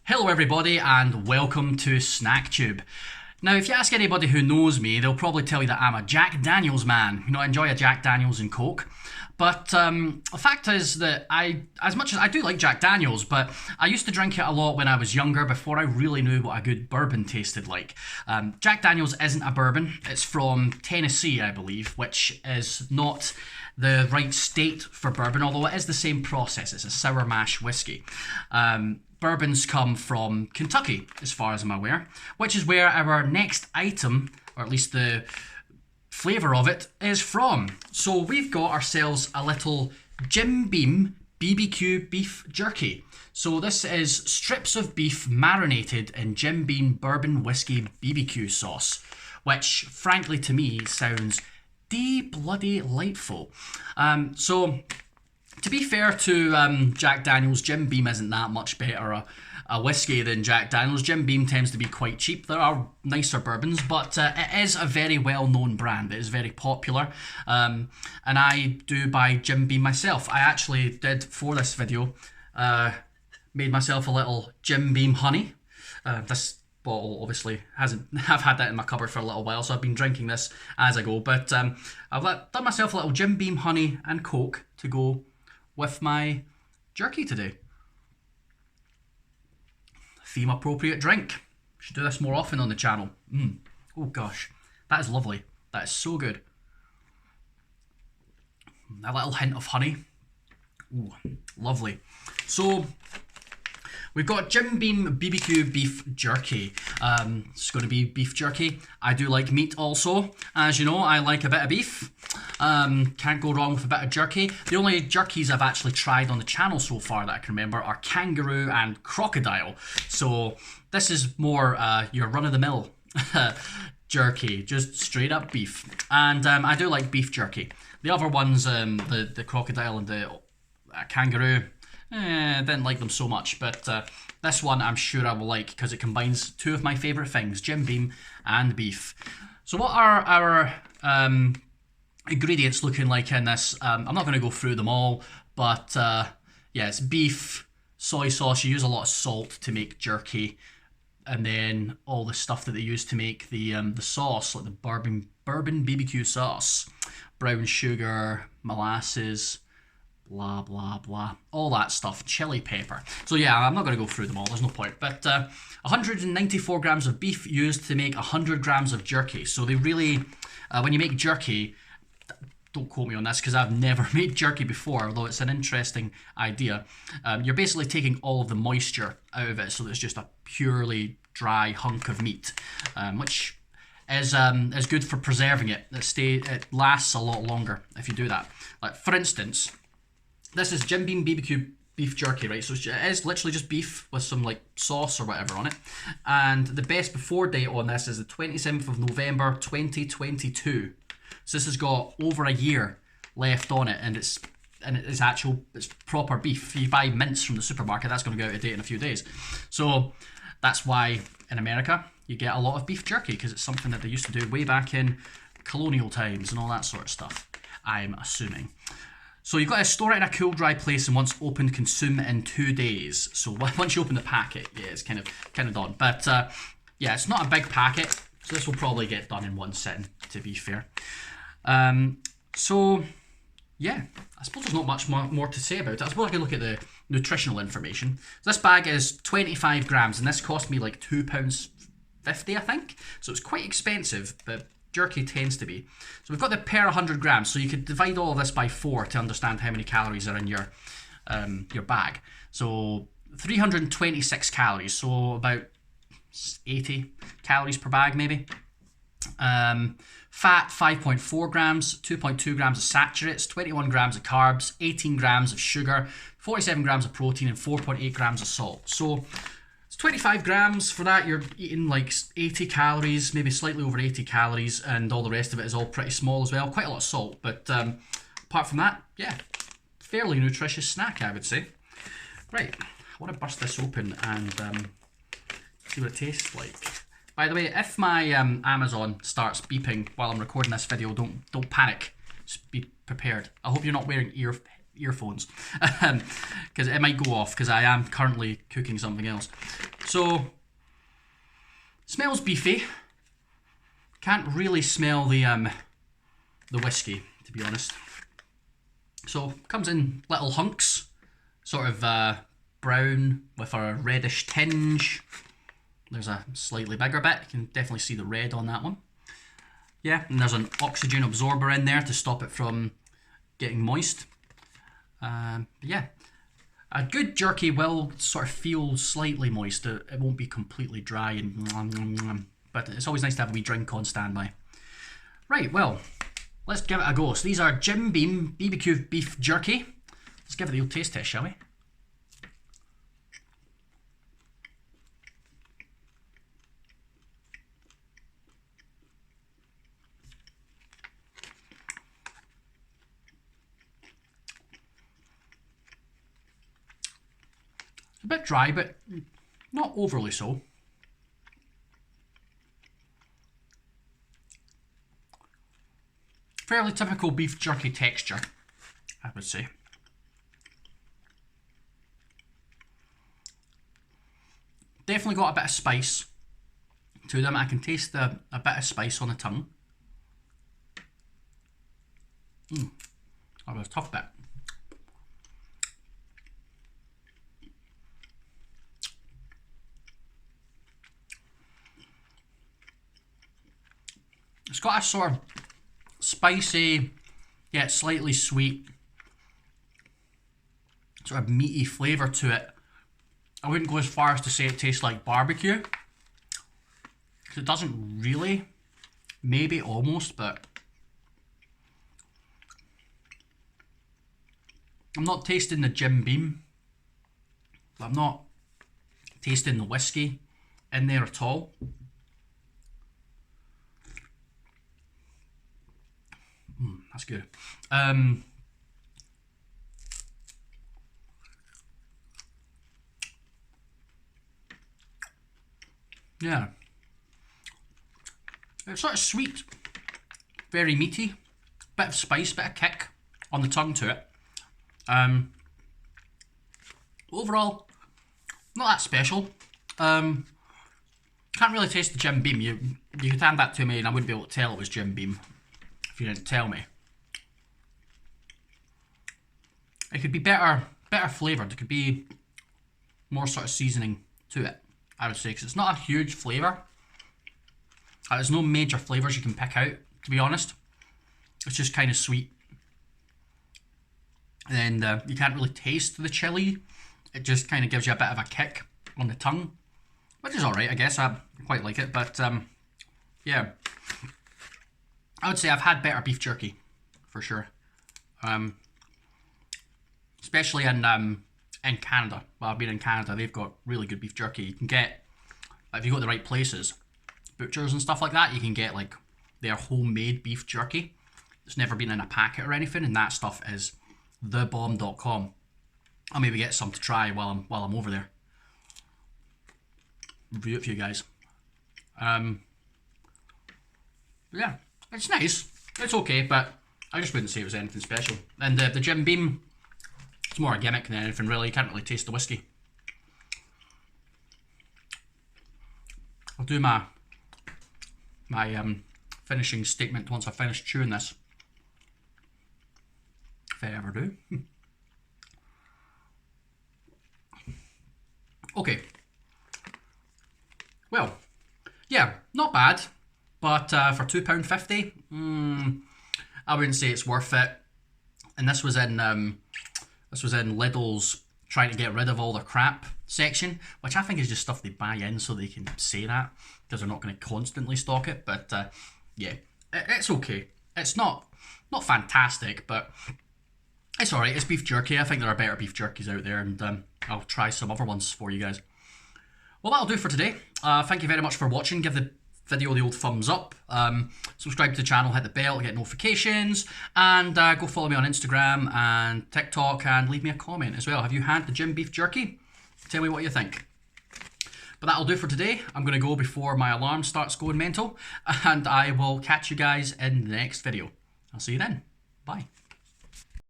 Hello everybody and welcome to SnackTube. Now if you ask anybody who knows me, they'll probably tell you that I'm a Jack Daniels man. You know, I enjoy a Jack Daniels and Coke. But the fact is that as much as I do like Jack Daniels, but I used to drink it a lot when I was younger before I really knew what a good bourbon tasted like. Jack Daniels isn't a bourbon. It's from Tennessee, I believe, which is not the right state for bourbon, although it is the same process. It's a sour mash whiskey. Bourbons come from Kentucky, as far as I'm aware, which is where our next item, or at least the flavour of it, is from. So we've got ourselves a little Jim Beam BBQ beef jerky. So this is strips of beef marinated in Jim Beam bourbon whiskey BBQ sauce, which frankly to me sounds bloody delightful. So to be fair to Jack Daniels, Jim Beam isn't that much better a whiskey than Jack Daniels. Jim Beam tends to be quite cheap. There are nicer bourbons, but it is a very well-known brand. It is very popular, and I do buy Jim Beam myself. I actually did, for this video, made myself a little Jim Beam honey. This bottle obviously I've had that in my cupboard for a little while, so I've been drinking this as I go, but I've done myself a little Jim Beam honey and Coke to go with my jerky today. Theme appropriate drink. Should do this more often on the channel. Oh gosh, that is lovely. That is so good. A little hint of honey. Ooh, lovely. So we've got Jim Beam BBQ beef jerky. It's going to be beef jerky. I do like meat also. As you know, I like a bit of beef. Can't go wrong with a bit of jerky. The only jerkies I've actually tried on the channel so far that I can remember are kangaroo and crocodile. So this is more your run-of-the-mill jerky, just straight up beef. And I do like beef jerky. The other ones, the crocodile and the kangaroo, didn't like them so much, but this one I'm sure I will like because it combines two of my favourite things, Jim Beam and beef. So what are our ingredients looking like in this? I'm not going to go through them all, but yeah, it's beef, soy sauce. You use a lot of salt to make jerky, and then all the stuff that they use to make the sauce, like the bourbon BBQ sauce, brown sugar, molasses, blah blah blah, all that stuff, chili pepper. So yeah, I'm not going to go through them all, there's no point, but 194 grams of beef used to make 100 grams of jerky. So they really, when you make jerky, don't quote me on this because I've never made jerky before, although it's an interesting idea, you're basically taking all of the moisture out of it, so it's just a purely dry hunk of meat, which is good for preserving it. It lasts a lot longer if you do that. Like for instance, this is Jim Beam BBQ beef jerky, right? So it is literally just beef with some like sauce or whatever on it. And the best before date on this is the 27th of November 2022. So this has got over a year left on it, and it's proper beef. If you buy mince from the supermarket, that's going to go out of date in a few days. So that's why in America you get a lot of beef jerky, because it's something that they used to do way back in colonial times and all that sort of stuff, I'm assuming. So you've got to store it in a cool, dry place, and once opened, consume it in 2 days. So once you open the packet, yeah, it's kind of done. But yeah, it's not a big packet, so this will probably get done in one sitting, to be fair. So yeah, I suppose there's not much more to say about it. I suppose I can look at the nutritional information. So this bag is 25 grams, and this cost me like £2.50, I think. So it's quite expensive, but jerky tends to be. So we've got the per 100 grams, so you could divide all of this by 4 to understand how many calories are in your bag. So 326 calories, so about 80 calories per bag maybe. Fat 5.4 grams, 2.2 grams of saturates, 21 grams of carbs, 18 grams of sugar, 47 grams of protein, and 4.8 grams of salt. So it's 25 grams. For that, you're eating like 80 calories, maybe slightly over 80 calories, and all the rest of it is all pretty small as well. Quite a lot of salt, but apart from that, yeah, fairly nutritious snack, I would say. Right, I want to burst this open and see what it tastes like. By the way, if my Amazon starts beeping while I'm recording this video, don't panic. Just be prepared. I hope you're not wearing earphones, because it might go off, because I am currently cooking something else. So, smells beefy. Can't really smell the whiskey, to be honest. So, comes in little hunks, sort of brown with a reddish tinge. There's a slightly bigger bit. You can definitely see the red on that one. Yeah, and there's an oxygen absorber in there to stop it from getting moist. Yeah, a good jerky will sort of feel slightly moist. It won't be completely dry, but it's always nice to have a wee drink on standby. Right, well, let's give it a go. So these are Jim Beam BBQ beef jerky. Let's give it the old taste test, shall we? A bit dry, but not overly so. Fairly typical beef jerky texture, I would say. Definitely got a bit of spice to them. I can taste a bit of spice on the tongue. That was a tough bit. It's got a sort of spicy, yet slightly sweet, sort of meaty flavour to it. I wouldn't go as far as to say it tastes like barbecue, because it doesn't really. Maybe almost, but I'm not tasting the Jim Beam. I'm not tasting the whiskey in there at all. That's good. Yeah. It's sort of sweet, very meaty, bit of spice, bit of kick on the tongue to it. Overall, not that special. Can't really taste the Jim Beam. You could hand that to me and I wouldn't be able to tell it was Jim Beam if you didn't tell me. It could be better flavoured. There could be more sort of seasoning to it, I would say, because it's not a huge flavour. There's no major flavours you can pick out, to be honest. It's just kind of sweet. And you can't really taste the chilli. It just kind of gives you a bit of a kick on the tongue, which is alright, I guess. I quite like it, but yeah. I would say I've had better beef jerky, for sure. Especially in Canada. Well, I've been in Canada, they've got really good beef jerky. You can get, if you go to the right places, butchers and stuff like that, you can get like their homemade beef jerky. It's never been in a packet or anything, and that stuff is thebomb.com. I'll maybe get some to try while I'm over there. Review it for you guys. Yeah, it's nice. It's okay, but I just wouldn't say it was anything special. And the Jim Beam, it's more a gimmick than anything really. You can't really taste the whiskey. I'll do my finishing statement once I finish chewing this, if I ever do. Okay. Well, yeah, not bad, but for £2.50, I wouldn't say it's worth it. And this was in Lidl's trying to get rid of all their crap section, which I think is just stuff they buy in so they can say that, because they're not going to constantly stock it. But yeah, it's okay. It's not fantastic, but it's alright. It's beef jerky. I think there are better beef jerkies out there, and I'll try some other ones for you guys. Well, that'll do for today. Thank you very much for watching. Give the video the old thumbs up. Subscribe to the channel, hit the bell to get notifications, and go follow me on Instagram and TikTok, and leave me a comment as well. Have you had the Jim Beef Jerky? Tell me what you think. But that'll do for today. I'm going to go before my alarm starts going mental, and I will catch you guys in the next video. I'll see you then. Bye.